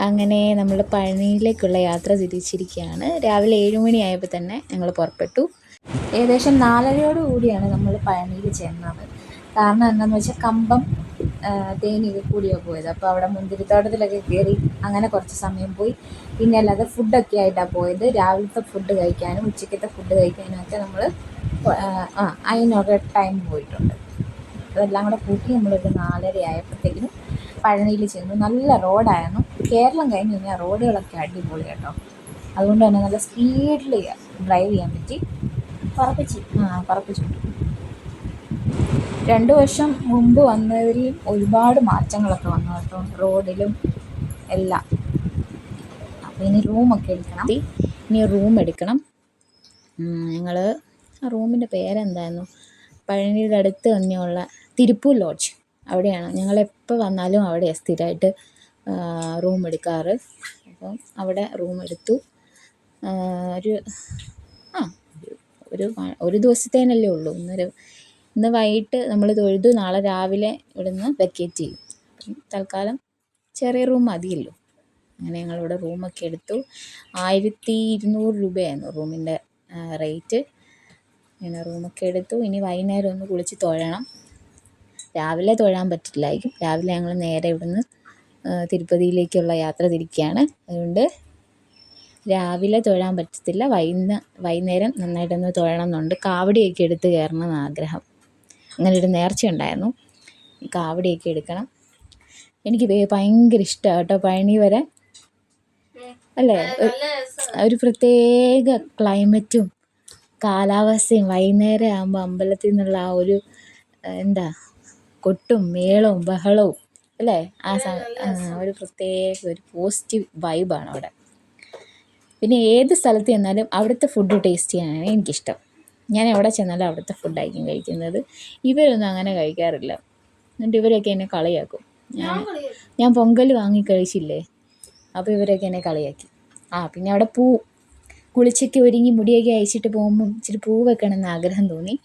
അങ്ങനെ നമ്മൾ പഴനിയിലേക്കുള്ള യാത്ര തിരിച്ചിരിക്കുകയാണ്. രാവിലെ 7 മണിയായപ്പോൾ തന്നെ ഞങ്ങൾ പുറപ്പെട്ടു. ഏകദേശം 4:30 കൂടിയാണ് നമ്മൾ പഴനിയിൽ ചെന്നത്. കാരണം എന്താണെന്ന് വെച്ചാൽ കമ്പം തേനിയൊക്കെ കൂടിയാണ് പോയത്. അപ്പോൾ അവിടെ മുന്തിരിത്തോട്ടത്തിലൊക്കെ കയറി അങ്ങനെ കുറച്ച് സമയം പോയി. പിന്നെ അല്ലാതെ ഫുഡൊക്കെ ആയിട്ടാണ് പോയത്. രാവിലത്തെ ഫുഡ് കഴിക്കാനും ഉച്ചക്കത്തെ ഫുഡ് കഴിക്കാനും ഒക്കെ നമ്മൾ അതിനൊക്കെ ടൈം പോയിട്ടുണ്ട്. അതെല്ലാം കൂടെ കൂട്ടി നമ്മളൊരു 4:30 ആയപ്പോഴത്തേക്കിനും പഴനിയിൽ ചെന്നു. നല്ല റോഡായിരുന്നു. കേരളം കഴിഞ്ഞ് കഴിഞ്ഞാൽ റോഡുകളൊക്കെ അടിപൊളി കേട്ടോ. അതുകൊണ്ട് തന്നെ നല്ല സ്പീഡിൽ ഡ്രൈവ് ചെയ്യാൻ പറ്റി. പറപ്പിച്ചു. 2 വർഷം മുമ്പ് വന്നവരെയും ഒരുപാട് മാറ്റങ്ങളൊക്കെ വന്നു കേട്ടോ, റോഡിലും എല്ലാം. അപ്പോൾ ഇനി റൂം എടുക്കണം. ഞങ്ങൾ റൂമിൻ്റെ പേരെന്തായിരുന്നു, പഴനിയുടെ അടുത്ത് തന്നെയുള്ള തിരുപ്പൂർ ലോഡ്ജ്, അവിടെയാണ് ഞങ്ങളെപ്പോൾ വന്നാലും അവിടെയാണ് സ്ഥിരമായിട്ട് റൂം എടുക്കാറ്. അപ്പം അവിടെ റൂം എടുത്തു. ഒരു ദിവസത്തേനല്ലേ ഉള്ളൂ. ഇന്ന് വൈകിട്ട് നമ്മൾ തൊഴുതു. നാളെ രാവിലെ ഇവിടുന്ന് വെക്കേറ്റ് ചെയ്യും. തൽക്കാലം ചെറിയ റൂം മതിയല്ലോ. അങ്ങനെ ഞങ്ങളിവിടെ റൂമൊക്കെ എടുത്തു. 1200 രൂപയായിരുന്നു റൂമിൻ്റെ റേറ്റ്. ഇങ്ങനെ റൂമൊക്കെ എടുത്തു. ഇനി വൈകുന്നേരം ഒന്ന് കുളിച്ച് തൊഴണം. രാവിലെ തൊഴാൻ പറ്റില്ലായിരിക്കും. രാവിലെ ഞങ്ങൾ നേരെ ഇവിടുന്ന് തിരുപ്പതിയിലേക്കുള്ള യാത്ര തിരിക്കുകയാണ്. അതുകൊണ്ട് രാവിലെ തൊഴാൻ പറ്റത്തില്ല. വൈകുന്നേരം നന്നായിട്ടൊന്ന് തൊഴണം എന്നുണ്ട്. കാവടിയൊക്കെ എടുത്ത് കയറണമെന്ന് ആഗ്രഹം. അങ്ങനെ ഒരു നേർച്ച ഉണ്ടായിരുന്നു. കാവടിയൊക്കെ എടുക്കണം. എനിക്ക് ഭയങ്കര ഇഷ്ടമാണ് കേട്ടോ പഴനി വരാൻ. അല്ലേ, ഒരു പ്രത്യേക ക്ലൈമറ്റും കാലാവസ്ഥയും. വൈകുന്നേരം ആകുമ്പോൾ അമ്പലത്തിൽ നിന്നുള്ള ആ ഒരു കൊട്ടും മേളവും ബഹളവും അല്ലേ, ഒരു പ്രത്യേക ഒരു പോസിറ്റീവ് വൈബാണ് അവിടെ. പിന്നെ ഏത് സ്ഥലത്ത് ചെന്നാലും അവിടുത്തെ ഫുഡ് ടേസ്റ്റ് ചെയ്യാനാണ് എനിക്കിഷ്ടം. ഞാൻ എവിടെ ചെന്നാലും അവിടുത്തെ ഫുഡായിരിക്കും കഴിക്കുന്നത്. ഇവരൊന്നും അങ്ങനെ കഴിക്കാറില്ല. എന്നിട്ട് ഇവരൊക്കെ എന്നെ കളിയാക്കും. ഞാൻ പൊങ്കൽ വാങ്ങി കഴിച്ചില്ലേ, അപ്പോൾ ഇവരൊക്കെ എന്നെ കളിയാക്കി. പിന്നെ അവിടെ കുളിച്ചൊക്കെ ഒരുങ്ങി മുടിയൊക്കെ അയച്ചിട്ട് പോകുമ്പം ഇച്ചിരി പൂ വെക്കണമെന്ന് ആഗ്രഹം തോന്നി.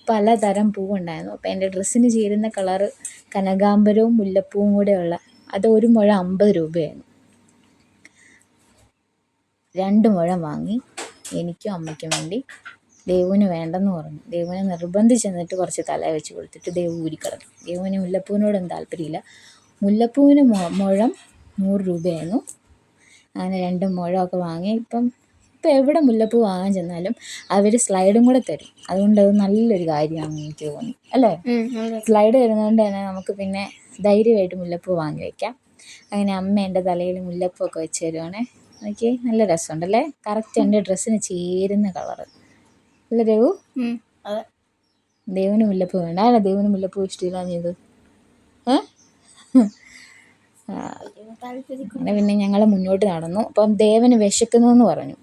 പലതരം പൂവുണ്ടായിരുന്നു. അപ്പോൾ എൻ്റെ ഡ്രസ്സിന് ചേരുന്ന കളറ് കനകാംബരവും മുല്ലപ്പൂവും കൂടെയുള്ള അത് 1 മുഴം 50 രൂപയായിരുന്നു. 2 മുഴം വാങ്ങി എനിക്കും അമ്മയ്ക്കും വേണ്ടി. ദേവുവിന് വേണ്ടെന്ന് പറഞ്ഞു. ദേവുവിനെ നിർബന്ധിച്ച് എന്നിട്ട് കുറച്ച് തല വെച്ച് കൊടുത്തിട്ട് ദേവു ഊരിക്കളഞ്ഞു. ദേവുവിന് മുല്ലപ്പൂവിനോടൊന്നും താല്പര്യമില്ല. മുല്ലപ്പൂവിന് മുഴം 100 രൂപയായിരുന്നു. അങ്ങനെ 2 മുഴമൊക്കെ വാങ്ങി. ഇപ്പം എവിടെ മുല്ലപ്പൂ വാങ്ങാൻ ചെന്നാലും അവർ സ്ലൈഡും കൂടെ തരും. അതുകൊണ്ട് അത് നല്ലൊരു കാര്യമാണെന്ന് എനിക്ക് തോന്നി, അല്ലേ? സ്ലൈഡ് തരുന്നതുകൊണ്ട് തന്നെ നമുക്ക് പിന്നെ ധൈര്യമായിട്ട് മുല്ലപ്പൂ വാങ്ങി വയ്ക്കാം. അങ്ങനെ അമ്മ എൻ്റെ തലയിൽ മുല്ലപ്പൂ ഒക്കെ വെച്ച് തരുവാണേ. എനിക്ക് നല്ല രസമുണ്ടല്ലേ. കറക്റ്റ് എൻ്റെ ഡ്രസ്സിന് ചേരുന്ന കളറ് അല്ലേ ദേവു? ദേവിന് മുല്ലപ്പൂ വേണ്ട. അല്ല, ദേവിന് മുല്ലപ്പൂ ഇഷ്ടമില്ല ചെയ്ത്. അങ്ങനെ പിന്നെ ഞങ്ങൾ മുന്നോട്ട് നടന്നു. അപ്പം ദേവന് വിശക്കുന്നു എന്ന് പറഞ്ഞു.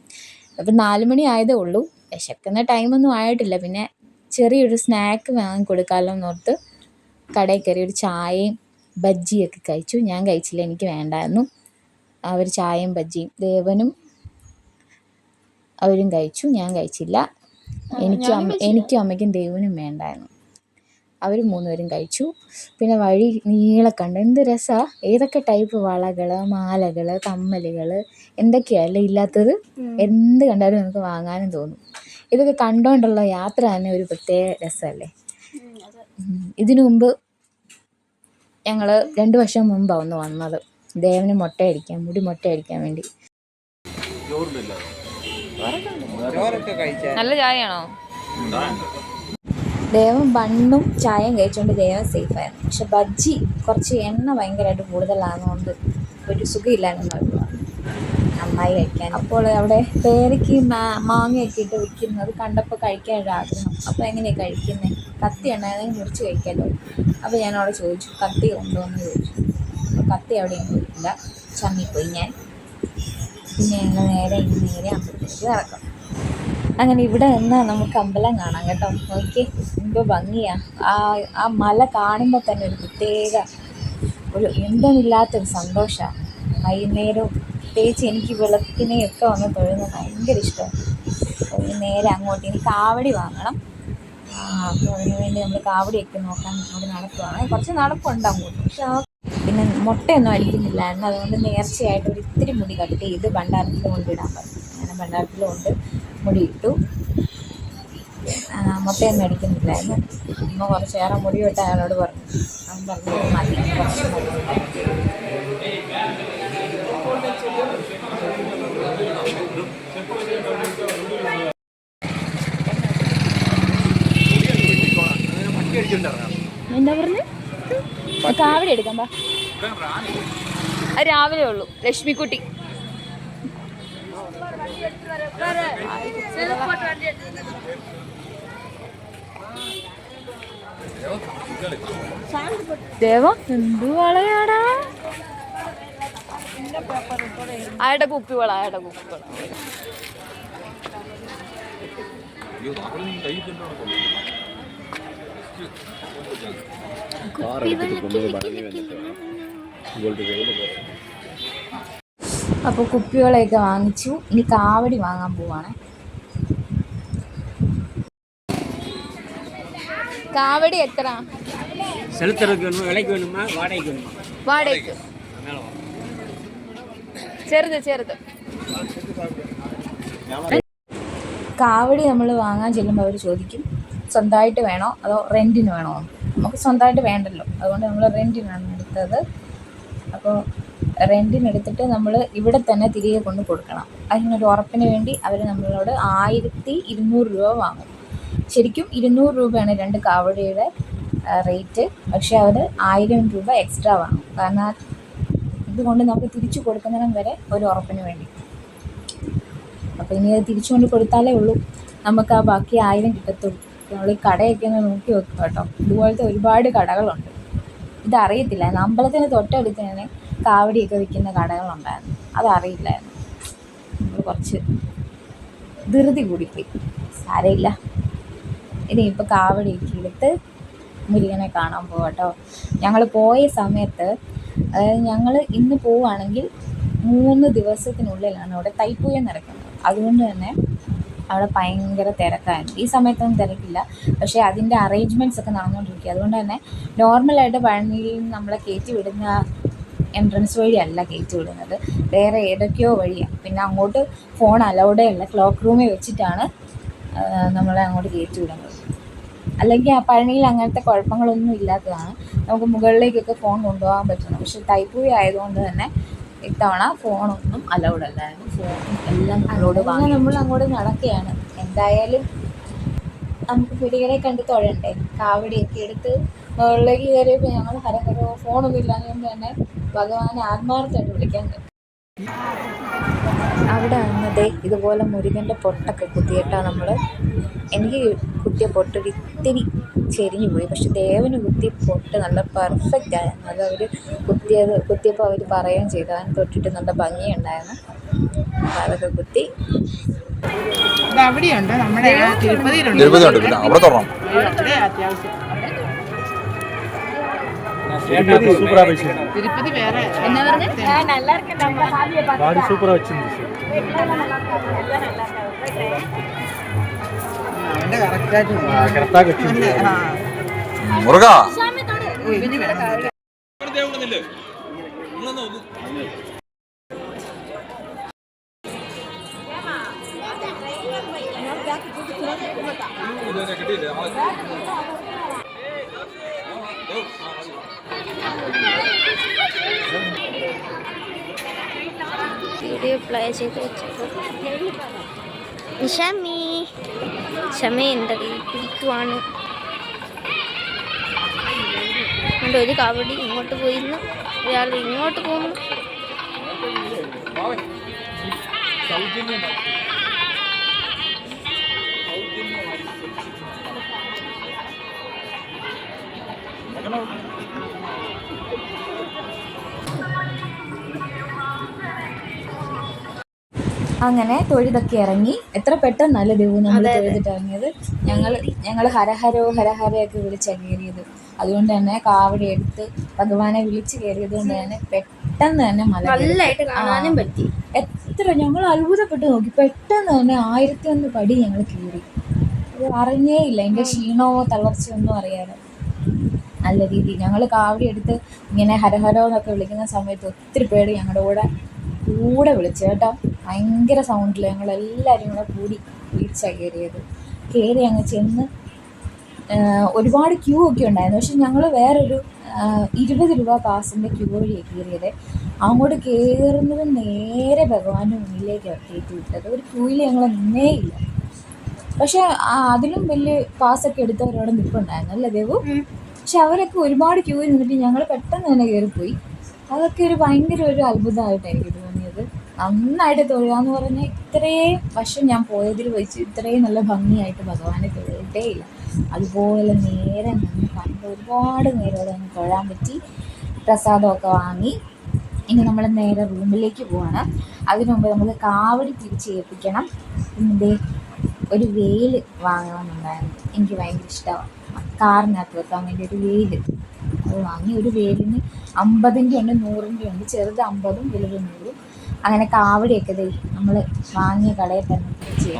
അപ്പം 4 മണി ആയതേ ഉള്ളൂ. വിശക്കുന്ന ടൈമൊന്നും ആയിട്ടില്ല. പിന്നെ ചെറിയൊരു സ്നാക്ക് വാങ്ങി കൊടുക്കാമല്ലോ എന്നോർത്ത് കടയിൽ കയറി ഒരു ചായയും ബജ്ജിയൊക്കെ കഴിച്ചു. ഞാൻ കഴിച്ചില്ല, എനിക്ക് വേണ്ടായിരുന്നു. അവർ ചായയും ബജ്ജിയും ദേവനും അവരും കഴിച്ചു. ഞാൻ കഴിച്ചില്ല. എനിക്കും അമ്മയ്ക്കും ദേവനും വേണ്ടായിരുന്നു. അവർ 3 പേരും കഴിച്ചു. പിന്നെ വഴി നീളെ കണ്ട് എന്ത് രസമാണ്. ഏതൊക്കെ ടൈപ്പ് വളകൾ, മാലകൾ, കമ്മലുകൾ, എന്തൊക്കെയല്ലേ ഇല്ലാത്തത്. എന്ത് കണ്ടാലും നമുക്ക് വാങ്ങാനും തോന്നും. ഇതൊക്കെ കണ്ടുകൊണ്ടുള്ള യാത്ര തന്നെ ഒരു പ്രത്യേക രസമല്ലേ. ഇതിനു മുമ്പ് ഞങ്ങൾ 2 വർഷം മുമ്പാണ് ഒന്ന് വന്നത്. ദേവന് മുടി മൊട്ടയടിക്കാൻ വേണ്ടി. നല്ല ചായയാണോ? ദേവൻ ബണ്ണും ചായയും കഴിച്ചുകൊണ്ട് ദേവൻ സേഫായിരുന്നു. പക്ഷെ ബജ്ജി കുറച്ച് എണ്ണ ഭയങ്കരമായിട്ട് കൂടുതലാകുന്നതുകൊണ്ട് ഒരു സുഖമില്ലായിരുന്നു നന്നായി കഴിക്കാൻ. അപ്പോൾ അവിടെ പേരയ്ക്ക് മാങ്ങയൊക്കെ ഇട്ട് വിൽക്കുന്നത് കണ്ടപ്പോൾ കഴിക്കാനൊരാഗ്രഹം. അപ്പോൾ എങ്ങനെയാണ് കഴിക്കുന്നത്? കത്തി ഉണ്ടായിരുന്നെങ്കിൽ മുറിച്ച് കഴിക്കാമല്ലോ. അപ്പോൾ ഞാൻ അവിടെ ചോദിച്ചു, കത്തി കൊണ്ടുവന്ന് ചോദിച്ചു. അപ്പോൾ കത്തി അവിടെയൊന്നും ഇല്ല, ചമ്മിപ്പോയി ഞാൻ. പിന്നെ ഞങ്ങൾ നേരെ അമ്പലത്തിലേക്ക് നടക്കാം. അങ്ങനെ ഇവിടെ നിന്ന് നമുക്ക് അമ്പലം കാണാം കേട്ടോ. നോക്കി എന്തോ ഭംഗിയാണ്. ആ മല കാണുമ്പോൾ തന്നെ ഒരു പ്രത്യേക എന്തെന്നില്ലാത്തൊരു സന്തോഷമാണ്. വൈകുന്നേരവും പ്രത്യേകിച്ച് എനിക്ക് വെളുപ്പിനെയൊക്കെ വന്ന് തൊഴുന്നത് ഭയങ്കര ഇഷ്ടമാണ്. അപ്പോൾ നേരെ അങ്ങോട്ട് ഇനി കാവടി വാങ്ങണം. അപ്പോൾ അതിന് വേണ്ടി നമ്മൾ കാവടിയൊക്കെ നോക്കാൻ ഇവിടെ നടക്കുവാണ്. കുറച്ച് നടപ്പുണ്ട് അങ്ങോട്ട്. പക്ഷെ പിന്നെ മുട്ടയൊന്നും അടിക്കുന്നില്ലായിരുന്നു. അതുകൊണ്ട് നേർച്ചയായിട്ട് ഒരു ഇത്തിരി മുടി കട്ട് ചെയ്ത് ഭണ്ഡാരത്തിൽ കൊണ്ടിടാൻ പറഞ്ഞു. അങ്ങനെ ഭണ്ഡാരത്തിൽ കൊണ്ട് മുടി ഇട്ടു. മുട്ടയൊന്നും അടിക്കുന്നില്ലായിരുന്നു. അമ്മ കുറച്ചേറെ മുടി വിട്ട് അയാളോട് പറഞ്ഞു. അവൻ പറഞ്ഞു മതി, കുറച്ച് മതി. എന്താ പറഞ്ഞു? കാവടി എടുക്കാം. അത് രാവിലെ ഉള്ളൂ. ലക്ഷ്മിക്കുട്ടി ദേവ എന്തു വളയാടാ. അയാളുടെ കുപ്പിവള, അയാളുടെ കുപ്പിവള. അപ്പോൾ കുപ്പികളെയൊക്കെ വാങ്ങിച്ചു. ഇനി കാവടി വാങ്ങാൻ പോവാണ്. കാവടി എത്ര? വാടകയ്ക്ക്. ചെറുത് കാവടി നമ്മൾ വാങ്ങാൻ ചെല്ലുമ്പോൾ അവർ ചോദിക്കും സ്വന്തമായിട്ട് വേണോ അതോ റെൻറ്റിന് വേണോ. നമുക്ക് സ്വന്തമായിട്ട് വേണ്ടല്ലോ, അതുകൊണ്ട് നമ്മൾ റെൻറ്റിനാണ് എടുത്തത്. അപ്പോൾ റെൻറ്റിനെടുത്തിട്ട് നമ്മൾ ഇവിടെ തന്നെ തിരികെ കൊണ്ട് കൊടുക്കണം. അതിനൊരു ഉറപ്പിന് വേണ്ടി അവർ നമ്മളോട് 1200 രൂപ വാങ്ങും. ശരിക്കും 200 രൂപയാണ് 2 കാവടിയുടെ റേറ്റ്. പക്ഷേ അവർ 1000 രൂപ എക്സ്ട്രാ വാങ്ങും. കാരണം ഇതുകൊണ്ട് നമുക്ക് തിരിച്ചു കൊടുക്കുന്നതിനും വരെ ഒരു ഉറപ്പിന് വേണ്ടി. അപ്പോൾ ഇനി അത് തിരിച്ചു കൊണ്ട് കൊടുത്താലേ ഉള്ളൂ നമുക്ക് ആ ബാക്കി 1000 കിട്ടത്തുള്ളൂ. നമ്മൾ ഈ കടയൊക്കെ ഒന്ന് നോക്കി വെക്കുക കേട്ടോ. ഇതുപോലത്തെ ഒരുപാട് കടകളുണ്ട്. ഇതറിയത്തില്ലായിരുന്നു. അമ്പലത്തിന് തൊട്ടടുത്ത് തന്നെ കാവടിയൊക്കെ വിൽക്കുന്ന കടകളുണ്ടായിരുന്നു. അതറിയില്ലായിരുന്നു. നമ്മൾ കുറച്ച് ധൃതി കൂടിപ്പോയി. സാരമില്ല. ഇനിയിപ്പോൾ കാവടിയൊക്കെ എടുത്ത് മുരുകനെ കാണാൻ പോകാം കേട്ടോ. ഞങ്ങൾ പോയ സമയത്ത്, അതായത് ഞങ്ങൾ ഇന്ന് പോവുകയാണെങ്കിൽ 3 ദിവസത്തിനുള്ളിലാണ് അവിടെ തൈപ്പൂയം നടക്കുന്നത്. അതുകൊണ്ട് തന്നെ അവിടെ ഭയങ്കര തിരക്കായിരുന്നു. ഈ സമയത്തൊന്നും തിരക്കില്ല, പക്ഷേ അതിൻ്റെ അറേഞ്ച്മെൻറ്റ്സ് ഒക്കെ നടന്നുകൊണ്ടിരിക്കുക. അതുകൊണ്ട് തന്നെ നോർമലായിട്ട് പഴനിയിൽ നിന്ന് നമ്മളെ കയറ്റി വിടുന്ന എൻട്രൻസ് വഴിയല്ല കയറ്റി വിടുന്നത്, വേറെ ഏതൊക്കെയോ വഴിയാണ്. പിന്നെ അങ്ങോട്ട് ഫോൺ അലൗഡേ അല്ല, ക്ലോക്ക് റൂമിൽ വെച്ചിട്ടാണ് നമ്മളെ അങ്ങോട്ട് കയറ്റി വിടുന്നത്. അല്ലെങ്കിൽ ആ പഴനിയിൽ അങ്ങനത്തെ കുഴപ്പങ്ങളൊന്നും ഇല്ലാത്തതാണ്. നമുക്ക് മുകളിലേക്കൊക്കെ ഫോൺ കൊണ്ടുപോകാൻ പറ്റുന്നത്. പക്ഷേ തൈപ്പൂയം ആയതുകൊണ്ട് തന്നെ ഇത്തവണ ഫോണൊന്നും അലൗഡ് അല്ലായിരുന്നു. ഫോണും എല്ലാം നമ്മളോട് വാങ്ങി നമ്മൾ അങ്ങോട്ട് നടക്കുകയാണ്. എന്തായാലും നമുക്ക് പിടികളെ കണ്ട് തൊഴണ്ടേ. കാവടിയൊക്കെ എടുത്ത് മുകളിലേക്ക് കയറിയപ്പോൾ ഞങ്ങൾ ഹരഹരോ ഫോണൊന്നും ഇല്ലാഞ്ഞുകൊണ്ട് തന്നെ ഭഗവാനെ ആത്മാർത്ഥമായിട്ട് വിളിക്കാൻ പറ്റും. അവിടെ വന്നതേ ഇതുപോലെ മുരുകൻ്റെ പൊട്ടൊക്കെ കുത്തിയിട്ടാണ് നമ്മൾ. എനിക്ക് കുത്തിയ പൊട്ടൊരു ഇത്തിരി ചെരിഞ്ഞു പോയി. പക്ഷെ ദേവന് കുത്തിയ പൊട്ട് നല്ല പെർഫെക്റ്റ് ആയിരുന്നു. അത് അവർ കുത്തിയപ്പോൾ അവർ പറയുകയും ചെയ്തു. അതിന് തൊട്ടിട്ട് നല്ല ഭംഗിയുണ്ടായിരുന്നു. അപ്പോൾ അതൊക്കെ കുത്തി. അവിടെയുണ്ട്, നമ്മുടെ തിരുപ്പതിയിലുണ്ട്. തിരുപ്പതി വേറെ എന്നാ പറഞ്ഞ സൂപ്പറാ വെച്ചിട്ടുണ്ട്. വീഡിയോ പ്ലേ ചെയ്ത് വെച്ചിട്ട് ക്ഷമ എൻ്റെ പിടിക്കുവാണ്. അതുകൊണ്ട് ഒരു കാവടി ഇങ്ങോട്ട് പോയിരുന്നു, ഒരാൾ ഇങ്ങോട്ട് പോകുന്നു. അങ്ങനെ തൊഴുതൊക്കെ ഇറങ്ങി. എത്ര പെട്ടെന്നല്ല ദേവു നമ്മൾ തൊഴുതിട്ട് ഇറങ്ങിയത്. ഞങ്ങൾ ഹരഹരോ ഹരഹരയൊക്കെ വിളിച്ചാണ് കയറിയത്. അതുകൊണ്ട് തന്നെ കാവടി എടുത്ത് ഭഗവാനെ വിളിച്ച് കയറിയത് കൊണ്ട് തന്നെ പെട്ടെന്ന് തന്നെ മല കാണാനും പറ്റി. എത്ര ഞങ്ങൾ അത്ഭുതപ്പെട്ട് നോക്കി. പെട്ടെന്ന് തന്നെ 1001 പടി ഞങ്ങൾ കയറി. അത് അറിഞ്ഞേ ഇല്ല. എൻ്റെ ക്ഷീണമോ തളർച്ചയൊന്നും അറിയാതെ നല്ല രീതിയിൽ ഞങ്ങൾ കാവടി എടുത്ത് ഇങ്ങനെ ഹരഹരോ എന്നൊക്കെ വിളിക്കുന്ന സമയത്ത് ഒത്തിരി പേര് ഞങ്ങളുടെ കൂടെ വിളിച്ചു കേട്ടോ. ഭയങ്കര സൗണ്ടിൽ ഞങ്ങളെല്ലാവരും കൂടി വീഴ്ചയാണ് കയറി അങ്ങ് ചെന്ന് ഒരുപാട് ക്യൂ ഒക്കെ ഉണ്ടായിരുന്നു. പക്ഷെ ഞങ്ങൾ വേറൊരു 20 രൂപ പാസിൻ്റെ ക്യൂ വഴിയാണ് കയറിയത്. അങ്ങോട്ട് കയറുന്നത് നേരെ ഭഗവാന്റെ മുന്നിലേക്കാണ് കയറ്റി വിട്ടത്. ഒരു ക്യൂവിൽ ഞങ്ങൾ നിന്നേ ഇല്ല. പക്ഷെ അതിലും വലിയ പാസ്സൊക്കെ എടുത്തവരവിടെ നിൽപ്പുണ്ടായിരുന്നു അല്ലേ ദേവു? പക്ഷെ അവരൊക്കെ ഒരുപാട് ക്യൂവിൽ നിന്നിട്ട് ഞങ്ങൾ പെട്ടെന്ന് തന്നെ കയറിപ്പോയി. അതൊക്കെ ഒരു ഭയങ്കര ഒരു അത്ഭുതമായിട്ടാണ് എനിക്ക് തോന്നിയത്. നന്നായിട്ട് തൊഴുകാന്ന് പറഞ്ഞാൽ ഇത്രയും വർഷം ഞാൻ പോയതിൽ വെച്ച് ഇത്രയും നല്ല ഭംഗിയായിട്ട് ഭഗവാനെ തൊഴുതേ ഇല്ല. അതുപോലെ നേരെ നിന്ന് കണ്ട് ഒരുപാട് നേരം അവിടെ നിന്ന് തൊഴാൻ പറ്റി. പ്രസാദമൊക്കെ വാങ്ങി ഇനി നമ്മൾ നേരെ റൂമിലേക്ക് പോവാണ്. അതിനു മുമ്പ് നമ്മൾ കാവടി തിരിച്ച് ഏൽപ്പിക്കണം. പിന്നെ ഒരു വെയിൽ വാങ്ങണമെന്നുണ്ടായിരുന്നു. എനിക്ക് ഭയങ്കര ഇഷ്ടമാണ് കാറിനകത്ത് വെക്കാൻ വേണ്ടി ഒരു വെയിൽ. അത് വാങ്ങി. ഒരു വെയിലിന് 50ൻ്റെ ഉണ്ട്, 100ൻ്റെ ഉണ്ട്. ചെറുത് 50ഉം വലുത് 100ഉം. അങ്ങനെ കാവടിയൊക്കെ നമ്മൾ വാങ്ങിയ കടയിൽ തന്നെ തിരിച്ച്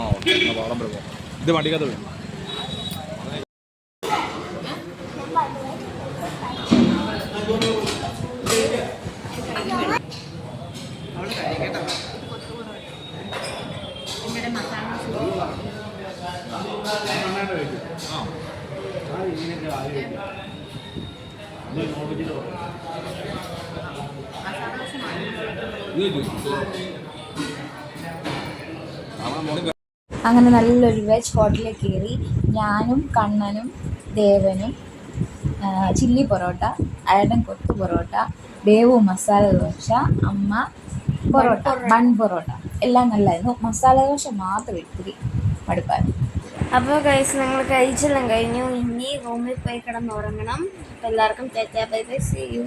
അങ്ങനെ നല്ലൊരു വെജ് ഹോട്ടലിൽ കയറി. ഞാനും കണ്ണനും ദേവനും ചില്ലി പൊറോട്ട, അയടൻ കൊത്തു പൊറോട്ട, ദേവു മസാല ദോശ, അമ്മ പൊറോട്ട, ബൺ പൊറോട്ട എല്ലാം നല്ലതായിരുന്നു. മസാല ദോശ മാത്രം ഇത്തിരി മടുപ്പായിരുന്നു. അപ്പോൾ ഗൈസ് ഞങ്ങൾ കഴിച്ചെല്ലാം കഴിഞ്ഞു. ഇനി റൂമിൽ പോയി കിടന്നുറങ്ങണം. അപ്പോൾ എല്ലാവർക്കും tata bye bye, see U.